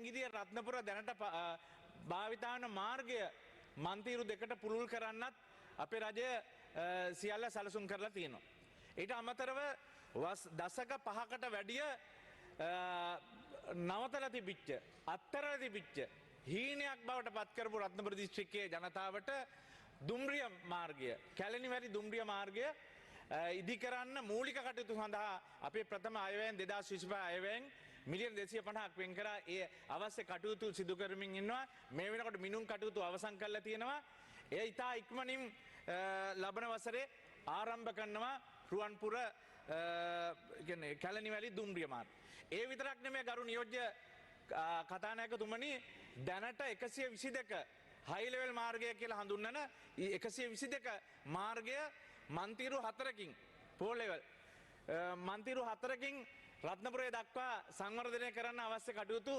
බැංගිරිය රත්නපුර දැනට භාවිතාවන මාර්ගය මන්තීරු දෙකට පුළුල් කරන්නත් අපේ රජය සියල්ල සැලසුම් කරලා තියෙනවා. ඊට අමතරව දශක 5කට වැඩිය නවතලා තිබිච්ච අත්තරලා තිබිච්ච හීනයක් බවට පත් කරපු රත්නපුර දිස්ත්‍රික්කයේ ජනතාවට දුම්රිය මාර්ගය කැලණිවැලි දුම්රිය මාර්ගය ඉදි කරන්න මූලික කටයුතු සඳහා අපේ ප්‍රථම අයවැයෙන් 2025 අයවැයෙන් මිලියන 250ක් වෙන් කරා ඒ අවශ්‍ය කටයුතු සිදු කරමින් ඉන්නවා. මේ වෙනකොට මිනුම් කටයුතු අවසන් කරලා තියෙනවා. එය ඉතා ඉක්මනින් ලබන වසරේ ආරම්භ කරනවා රුවන්පුර කැලණිවැලි දුම්රිය මාර්ගය. ඒ විතරක් නෙමෙයි ගරු නියෝජ්‍ය කතානායකතුමනි, දැනට 122 හයි ලෙවල් මාර්ගය කියලා හඳුන්වන 122 මාර්ගය මන්තිරු 4කින් පෝලෙවල් මන්තිරු 4කින් රත්නපුරේ දක්වා සංවර්ධනය කරන්න අවශ්‍ය කටයුතු